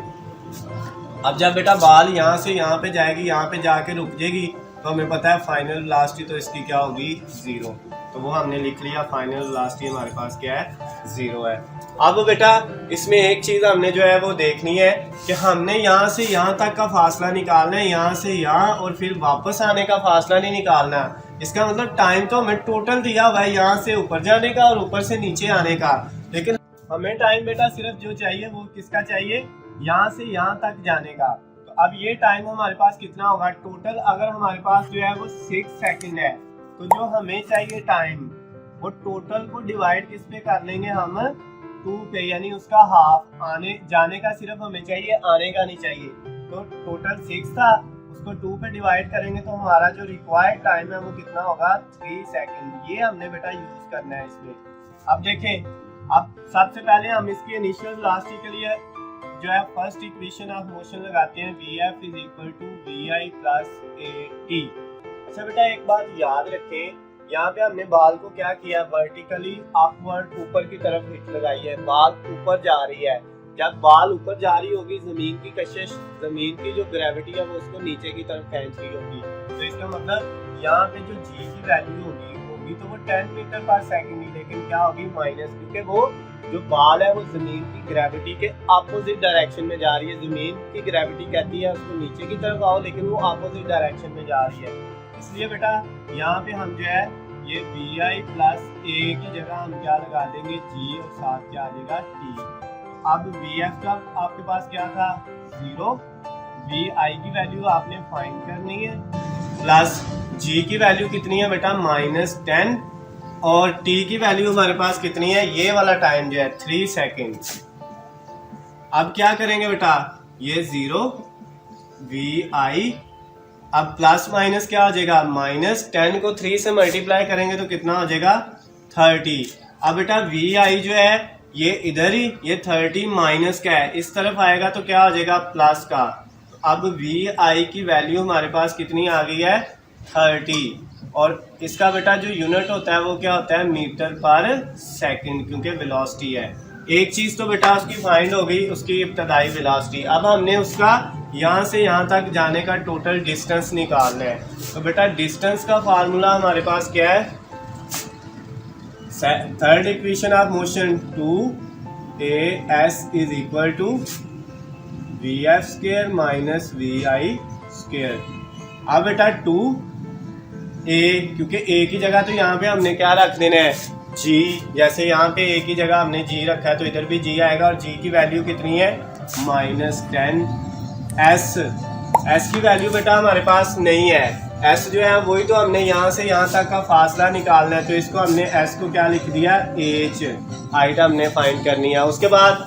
A: अब जब बेटा बॉल यहाँ से यहाँ पे जाएगी, यहाँ पे जाके रुक जाएगी, तो हमें पता है फाइनल वेलोसिटी तो इसकी क्या होगी 0, तो वो हमने लिख लिया फाइनल वेलोसिटी हमारे पास क्या है 0 है। अब बेटा इसमें एक चीज हमने जो है वो देखनी है कि हमने यहाँ से यहाँ तक का फासला निकालना है, यहाँ से यहाँ और फिर वापस आने का फासला नहीं निकालना। इसका मतलब टाइम तो हमें टोटल दिया हुआ है यहाँ से ऊपर जाने का और ऊपर से नीचे आने का, लेकिन हमें टाइम बेटा सिर्फ जो चाहिए वो किसका चाहिए, यहाँ से यहाँ तक जाने का। तो अब ये टाइम हमारे पास कितना होगा टोटल, अगर हमारे पास जो है वो 6 सेकंड है तो जो हमें चाहिए टाइम वो टोटल को डिवाइड किस पे कर लेंगे हम 2 पे, यानी उसका हाफ। आने जाने का सिर्फ हमें चाहिए, आने का नहीं चाहिए। तो टोटल 6 था, उसको 2 पे डिवाइड करेंगे तो हमारा जो रिक्वायर्ड टाइम है वो कितना होगा 3 सेकंड। ये हमने बेटा यूज करना है इसमें। अब देखें, अब सबसे पहले हम इसकी इनिशियल वेलोसिटी के लिए जो है फर्स्ट इक्वेशन ऑफ मोशन लगाते हैं, Vf is equal to Vi plus AT। अच्छा बेटा एक बात याद रखें, यहाँ पे हमने बाल को क्या किया, वर्टिकली अपवर्ड ऊपर की तरफ हिट लगाई है, बाल ऊपर जा रही है। जब बाल ऊपर जा रही होगी जमीन की कशिश, जमीन की जो ग्रेविटी है वो उसको नीचे की तरफ खींच रही होगी। तो इसका मतलब यहाँ पे जो g की वैल्यू होगी तो वो 10 मीटर पर सेकंड ही, लेकिन क्या होगी माइनस, क्योंकि वो जो बाल है वो जमीन की ग्रेविटी के अपोजिट डायरेक्शन में जा रही है। जमीन की ग्रेविटी कहती है उसको नीचे की तरफ आओ, लेकिन वो अपोजिट डायरेक्शन में जा रही है। इसलिए बेटा यहाँ पे हम जो है ये Vi प्लस A की जगह हम क्या लगा देंगे G और साथ क्या आ जाएगा T। अब Vf का आपके पास क्या था 0, Vi की वैल्यू आपने फाइंड करनी है, प्लस G की वैल्यू कितनी है बेटा -10 और T की वैल्यू हमारे पास कितनी है, ये वाला टाइम जो है 3 सेकेंड। अब क्या करेंगे बेटा, ये 0 Vi, अब प्लस माइनस क्या हो जाएगा, -10 को 3 से मल्टीप्लाई करेंगे तो कितना हो जाएगा 30। अब बेटा Vi जो है ये इधर ही, ये 30 माइनस का है, इस तरफ आएगा तो क्या हो जाएगा प्लस का। तो अब वी आई की वैल्यू हमारे पास कितनी आ गई है 30, और इसका बेटा जो यूनिट होता है वो क्या होता है मीटर पर सेकंड, क्योंकि वेलोसिटी है। एक चीज़ तो बेटा उसकी फाइंड हो गई, उसकी इब्तदाई वेलोसिटी। अब हमने उसका यहाँ से यहाँ तक जाने का टोटल डिस्टेंस निकालना है। तो बेटा डिस्टेंस का फार्मूला हमारे पास क्या है, third equation of motion 2as is equal to vf square minus vi square. अब बेटा 2a, क्योंकि a की जगह तो यहाँ पे हमने क्या रख देना है g, जैसे यहाँ पे a की जगह हमने g रखा है तो इधर भी g आएगा, और g की वैल्यू कितनी है -10। s की वैल्यू बेटा हमारे पास नहीं है, s जो है वही तो हमने यहाँ से यहाँ तक का फासला निकालना है, तो इसको हमने s को क्या लिख दिया h, हाइट हमने फाइंड करनी है। उसके बाद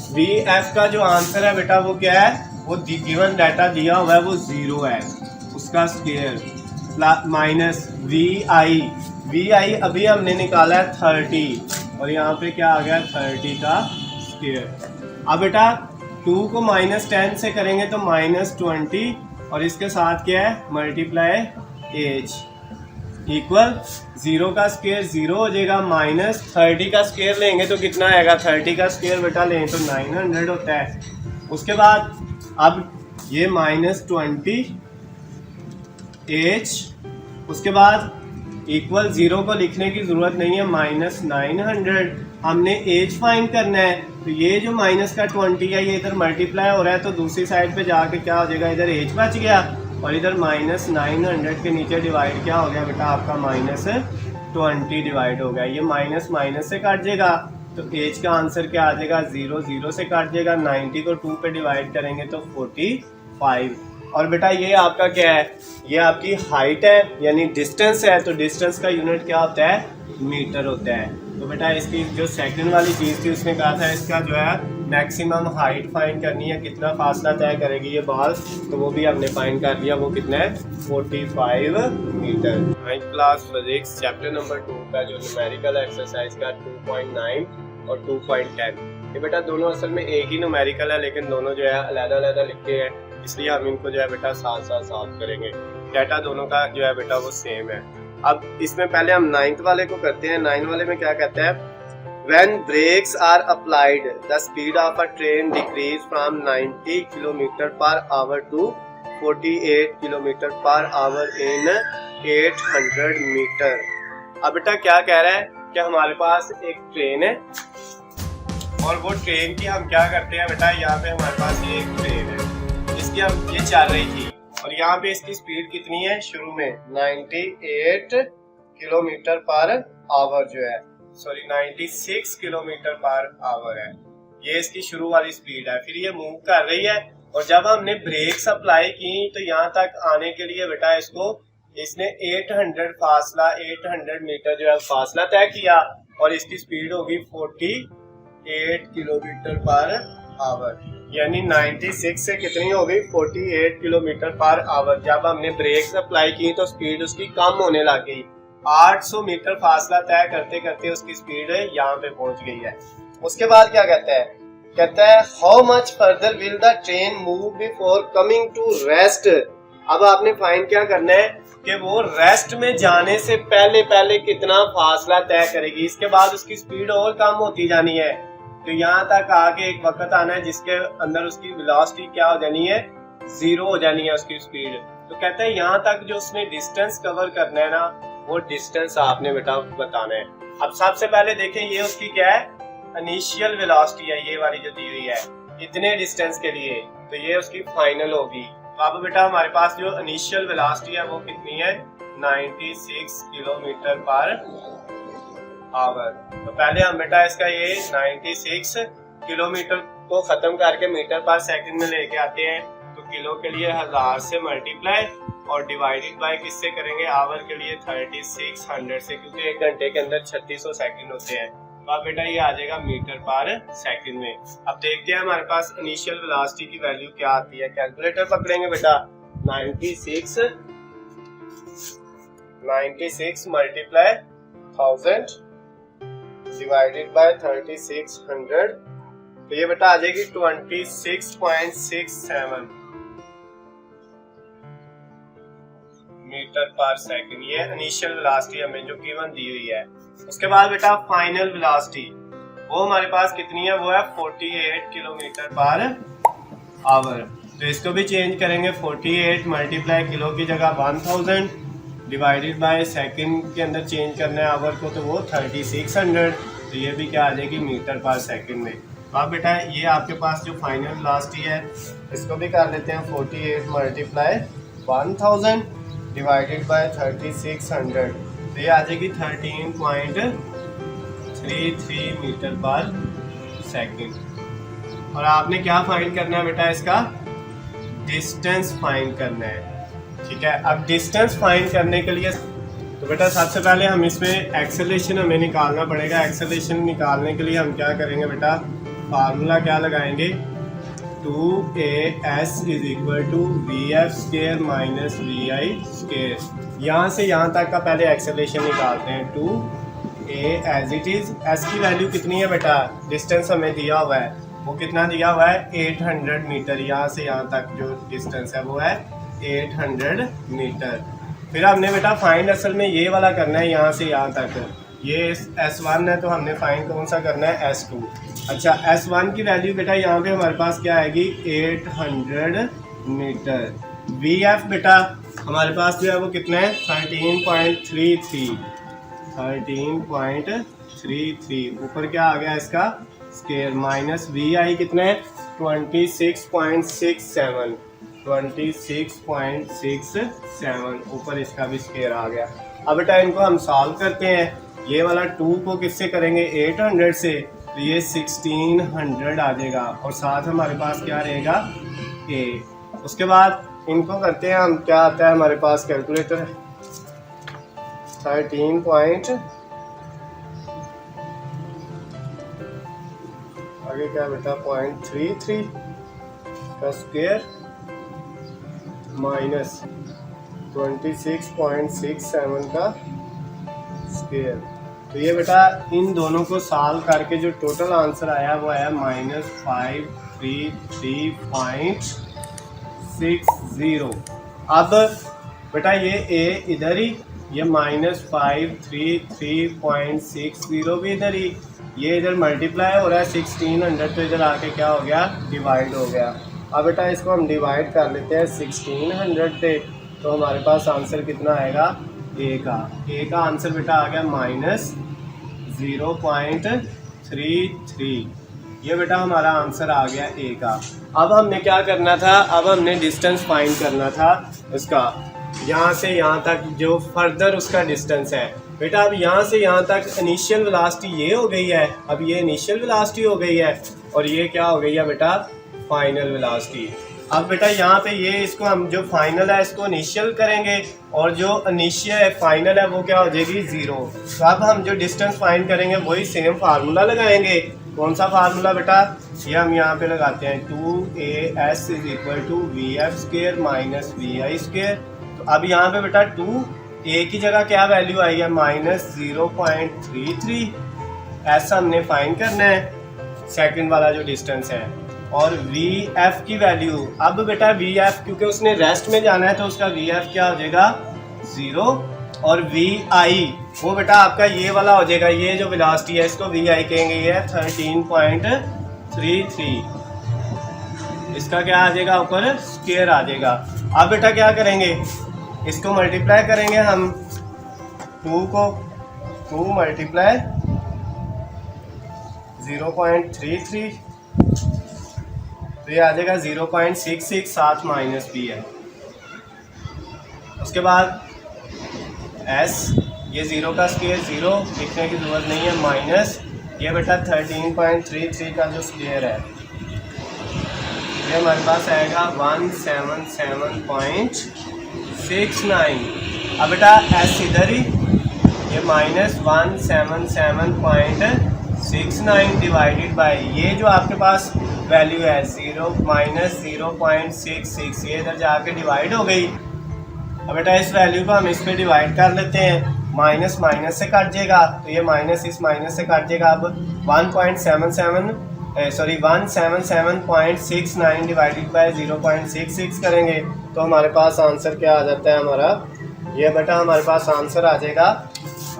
A: vf का जो आंसर है बेटा वो क्या है, वो गिवन डाटा दिया हुआ है वो 0 है, उसका स्क्वायर माइनस vi अभी हमने निकाला है 30, और यहाँ पे क्या आ गया 30 का स्क्वायर। अब बेटा 2 को -10 से करेंगे तो -20, और इसके साथ क्या है मल्टीप्लाई एज इक्वल 0 का स्क्वायर 0 हो जाएगा, -30 का स्क्वायर लेंगे तो कितना आएगा, 30 का स्क्वायर बेटा लें तो 900 होता है। उसके बाद अब ये -20 एच, उसके बाद इक्वल 0 को लिखने की ज़रूरत नहीं है, -900 हमने एज फाइंड करना है। तो ये जो माइनस का 20 है ये इधर मल्टीप्लाई हो रहा है, तो दूसरी साइड पे जाके क्या हो जाएगा, इधर एज बच गया, और इधर -900 के नीचे डिवाइड क्या हो गया बेटा आपका -20 डिवाइड हो गया। ये माइनस से काट जाएगा, तो एज का आंसर क्या आ जाएगा 0 से काट जाएगा, 90 को 2 पे डिवाइड करेंगे तो 45। और बेटा ये आपका क्या है, ये आपकी हाइट है यानी डिस्टेंस है, तो डिस्टेंस का यूनिट क्या होता है मीटर होता है। तो बेटा इसकी जो सेकंड वाली चीज़ थी उसने कहा था इसका जो है मैक्सिमम हाइट फाइंड करनी है, कितना फासला तय करेगी ये बॉल, तो वो भी हमने फाइंड कर लिया, वो कितना है 45 metre. 9th class physics chapter number 2 का जो न्यूमेरिकल एक्सरसाइज का 2.9 और 2.10, ये बेटा दोनों असल में एक ही न्यूमेरिकल है, लेकिन दोनों जो है अलग-अलग लिखे हैं, इसलिए हम इनको जो है बेटा साथ सॉल्व करेंगे। डाटा दोनों का जो है बेटा वो सेम है। अब इसमें पहले हम 9th वाले को करते हैं। 9th वाले में क्या कहते हैं, When brakes are applied, the speed of a train decrease from 90 km/h to 48 km/h in 800 metre. अब बेटा क्या कह रहा है कि हमारे पास एक ट्रेन है, और वो ट्रेन की हम क्या करते हैं बेटा, यहाँ पे हमारे पास ये एक ट्रेन है, इसकी हम ये चल रही थी, और यहाँ पे इसकी स्पीड कितनी है शुरू में 98 km/h जो है, सॉरी 96 km/h है, ये इसकी शुरू वाली स्पीड है। फिर ये मूव कर रही है, और जब हमने ब्रेक्स अप्लाई की तो यहाँ तक आने के लिए बेटा इसने 800 मीटर जो है फासला तय किया, और इसकी स्पीड होगी 48 km/h, यानी 96 से कितनी हो गई 48 km/h। जब हमने ब्रेक्स अप्लाई की तो स्पीड उसकी कम होने लग गई, 800 मीटर फासला तय करते करते उसकी स्पीड यहाँ पे पहुंच गई है। उसके बाद क्या कहता है how much further will the train move before coming to rest. अब आपने फाइंड क्या करना है कि वो रेस्ट में जाने से पहले कितना फासला तय करेगी, इसके बाद उसकी स्पीड और कम होती जानी है, तो यहाँ तक आके एक वक्त आना है जिसके अंदर उसकी वेलोसिटी क्या हो जानी है 0 हो जानी है उसकी स्पीड। तो कहते हैं यहाँ तक जो उसने डिस्टेंस कवर करना है ना, वो डिस्टेंस आपने बेटा बताना है। अब सबसे पहले देखें ये उसकी क्या है इनिशियल वेलोसिटी है, ये वाली जो दी हुई है इतने डिस्टेंस के लिए, तो ये उसकी फाइनल होगी। तो अब बेटा हमारे पास जो इनिशियल वेलोसिटी है वो कितनी है 96 km/h। तो पहले हम बेटा इसका ये 96 किलोमीटर को खत्म करके मीटर पर सेकंड में लेके आते हैं, तो किलो के लिए 1000 से मल्टीप्लाई और डिवाइडेड बाय किससे करेंगे आवर के लिए 3600 से, क्योंकि एक घंटे के अंदर 3600 सेकंड होते हैं। तो अब बेटा ये आ जाएगा मीटर पर सेकंड में। अब देखते हैं हमारे पास इनिशियल वेलोसिटी की वैल्यू क्या आती है। कैलकुलेटर पकड़ेंगे बेटा, 96 मल्टीप्लाई 1000 डिवाइडेड बाय 3600 तो ये बेटा आ जाएगी 26.67 मीटर पर सेकंड। ये इनिशियल वेलोसिटी हमें जो गिवन दी हुई है। उसके बाद बेटा फाइनल वेलोसिटी वो हमारे पास कितनी है, वो है 48 किलोमीटर पर आवर। तो इसको भी चेंज करेंगे, 48 मल्टीप्लाई किलो की जगह 1000 डिवाइडेड बाय सेकंड के अंदर चेंज करना है आवर को, तो वो 3600। तो ये भी क्या आ जाएगी मीटर पर सेकंड में। अब बेटा ये आपके पास जो फाइनल वेलोसिटी है इसको भी कर लेते हैं, 48 मल्टीप्लाई 1000 डिवाइडेड बाय 3600। तो ये आ जाएगी 13.33 मीटर पर सेकंड। और आपने क्या फाइंड करना है बेटा, इसका डिस्टेंस फाइंड करना है। ठीक है, अब डिस्टेंस फाइंड करने के लिए तो बेटा सबसे पहले हम इसमें एक्सेलरेशन हमें निकालना पड़ेगा। एक्सेलरेशन निकालने के लिए हम क्या करेंगे बेटा, फार्मूला क्या लगाएंगे, 2as is equal to vf square minus vi square. यहाँ से यहाँ तक का पहले एक्सेलरेशन निकालते हैं, 2a as it is. s की वैल्यू कितनी है बेटा, डिस्टेंस हमें दिया हुआ है, वो कितना दिया हुआ है 800 मीटर। यहाँ से यहाँ तक जो डिस्टेंस है वो है 800 मीटर। फिर हमने बेटा फाइंड असल में ये वाला करना है, यहाँ से यहाँ तक ये S1 है, तो हमने फाइंड कौन सा करना है, S2। अच्छा, S1 की वैल्यू बेटा यहाँ पे हमारे पास क्या आएगी, 800 मीटर। VF बेटा हमारे पास जो है वो कितना है, 13.33 ऊपर क्या आ गया इसका स्केयर, माइनस VI कितना है 26.67 ऊपर इसका भी स्केयर आ गया। अब बेटा इनको हम सॉल्व करते हैं। ये वाला 2 को किससे करेंगे, 800 से, तो ये 1600 आ जाएगा और साथ हमारे पास क्या रहेगा A। उसके बाद इनको करते हैं हम, क्या आता है हमारे पास कैलकुलेटर, 13 आगे क्या बेटा 0.33 का स्क्वायर माइनस 26.67 का स्क्वायर। तो ये बेटा इन दोनों को सॉल्व करके जो टोटल आंसर आया वो आया -533.60। अब बेटा ये A इधर ही, ये -533.60 भी इधर ही, ये इधर मल्टीप्लाई हो रहा है 1600, तो इधर आके क्या हो गया, डिवाइड हो गया। अब बेटा इसको हम डिवाइड कर लेते हैं 1600 पे, तो हमारे पास आंसर कितना आएगा, A का आंसर बेटा आ गया -0.33। ये बेटा हमारा आंसर आ गया A का। अब हमने क्या करना था, अब हमने डिस्टेंस फाइंड करना था इसका, यहाँ से यहाँ तक जो फर्दर उसका डिस्टेंस है। बेटा अब यहाँ से यहाँ तक इनिशियल वेलोसिटी ये हो गई है, अब ये इनिशियल वेलोसिटी हो गई है और ये क्या हो गई है बेटा, फाइनल वेलोसिटी। अब बेटा यहाँ पे ये इसको हम जो फाइनल है इसको इनिशियल करेंगे और जो इनिशियल फाइनल है वो क्या हो जाएगी 0। तो अब हम जो डिस्टेंस फाइंड करेंगे वही सेम फार्मूला लगाएंगे। कौन सा फार्मूला बेटा, ये हम यहाँ पे लगाते हैं, 2as is equal to vf square minus vi square. तो अब यहाँ पे बेटा 2a की जगह क्या वैल्यू आई है, -0.33। ऐसा हमने फाइंड करना है सेकंड वाला जो डिस्टेंस है। और vf की वैल्यू, अब बेटा vf क्योंकि उसने रेस्ट में जाना है तो उसका vf क्या हो जाएगा 0, और vi वो बेटा आपका ये वाला हो जाएगा, ये जो वेलोसिटी है इसको vi कहेंगे, ये है 13.33। इसका क्या आ जाएगा, ऊपर स्क्वायर आ जाएगा। अब बेटा क्या करेंगे, इसको मल्टीप्लाई करेंगे हम, 2 को 2 मल्टीप्लाई 0.33, तो ये आ जाएगा 0.66, साथ माइनस भी है। उसके बाद s, ये 0 का स्क्वायर 0 लिखने की जरूरत नहीं है, माइनस ये बेटा 13.33 का जो स्क्वायर है ये हमारे पास आएगा 177.69। अब बेटा s इधर ही, ये -177.69 डिवाइडेड बाय ये जो आपके पास वैल्यू है 0.66, ये इधर जाके डिवाइड हो गई। अब बेटा इस वैल्यू को हम इस पे डिवाइड कर लेते हैं, माइनस माइनस से कट जाएगा, तो ये माइनस इस माइनस से कट जाएगा। अब 1.77 सॉरी 177.69 डिवाइडेड बाय 0.66 करेंगे तो हमारे पास आंसर क्या आ जाता है हमारा, ये बेटा हमारे पास आंसर आ जाएगा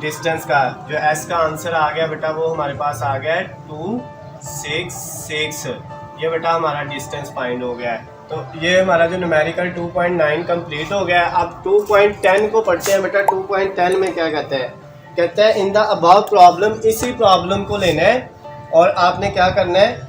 A: डिस्टेंस का, जो एस का आंसर आ गया बेटा वो हमारे पास आ गया है 266। ये बेटा हमारा डिस्टेंस फाइंड हो गया है। तो ये हमारा जो न्यूमेरिकल 2.9 कंप्लीट हो गया है। अब 2.10 को पढ़ते हैं बेटा। 2.10 में क्या कहते हैं, कहते हैं इन द अबव प्रॉब्लम, इसी प्रॉब्लम को लेना है और आपने क्या करना है,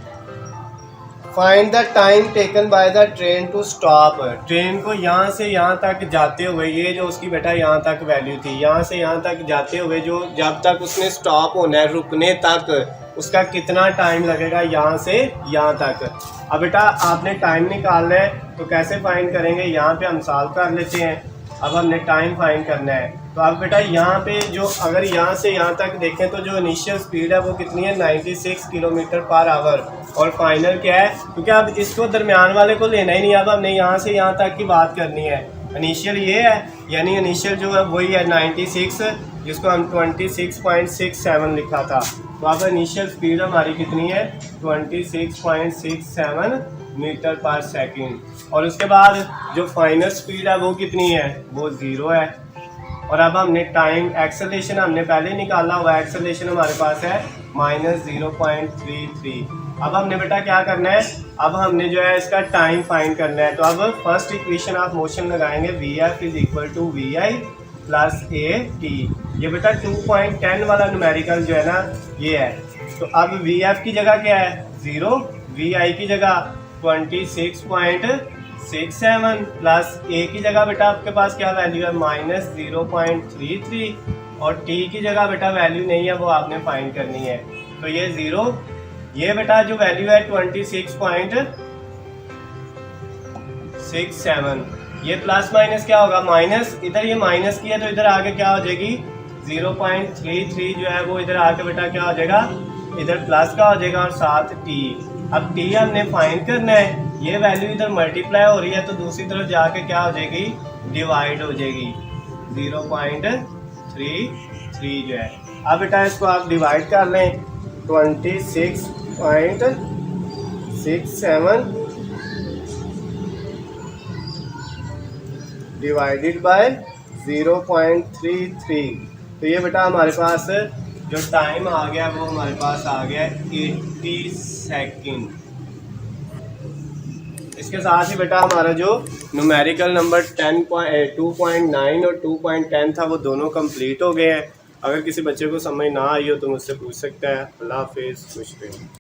A: find the time taken by the train to stop. Train को यहाँ से यहाँ तक जाते हुए, ये जो उसकी बेटा यहाँ तक वैल्यू थी, यहाँ से यहाँ तक जाते हुए जो जब तक उसने स्टॉप होना है, रुकने तक उसका कितना टाइम लगेगा यहाँ से यहाँ तक। अब बेटा आपने टाइम निकालना है तो कैसे फाइंड करेंगे, यहाँ पे हम सॉल्व कर लेते हैं। अब हमने टाइम फाइंड करना है तो अब बेटा यहाँ पे जो अगर यहाँ से यहाँ तक देखें तो जो इनिशियल स्पीड है वो कितनी है, 96 किलोमीटर पर आवर, और फाइनल क्या है, क्योंकि अब इसको दरमियान वाले को लेना ही नहीं, अब हमने यहाँ से यहाँ तक की बात करनी है। इनिशियल ये है, यानी इनिशियल जो है वही है 96, जिसको हम 26.67 लिखा था। तो अब इनिशियल स्पीड हमारी कितनी है, 26.67 मीटर पर सेकंड, और उसके बाद जो फाइनल स्पीड है वो कितनी है, वो 0 है। और अब हमने टाइम एक्सेलरेशन हमने पहले निकाला हुआ है, एक्सेलरेशन हमारे पास है -0.33। अब हमने बेटा क्या करना है, अब हमने जो है इसका टाइम फाइंड करना है। तो अब फर्स्ट इक्वेशन ऑफ मोशन लगाएंगे, Vf = Vi + AT। ये बेटा 2.10 वाला न्यूमेरिकल जो है ना ये है। तो अब Vf की जगह क्या है 0, Vi की जगह 26.67 प्लस A की जगह बेटा आपके पास क्या वैल्यू है -0.33, और T की जगह बेटा वैल्यू नहीं है, वो आपने फाइंड करनी है। तो ये 0, ये बेटा जो वैल्यू है 26.67, ये प्लस माइनस क्या होगा, माइनस, इधर ये माइनस की है तो इधर आके क्या हो जाएगी 0.33 जो है वो इधर आके बेटा क्या हो जाएगा, इधर प्लस का हो जाएगा और साथ T। अब T हमने फाइंड करना है, ये वैल्यू इधर मल्टीप्लाई हो रही है तो दूसरी तरफ जाके क्या हो जाएगी, डिवाइड हो जाएगी 0.33 जो है। अब बेटा इसको आप डिवाइड कर लें, 26.67 डिवाइडेड बाय 0.33। तो ये बेटा हमारे पास जो टाइम आ गया वो हमारे पास आ गया 80 सेकंड। इसके साथ ही बेटा हमारा जो न्यूमेरिकल नंबर 2.9 और 2.10 था वो दोनों कंप्लीट हो गए हैं। अगर किसी बच्चे को समझ ना आई हो तो मुझसे पूछ सकता है। अल्लाह हाफिज़, खुश रहें।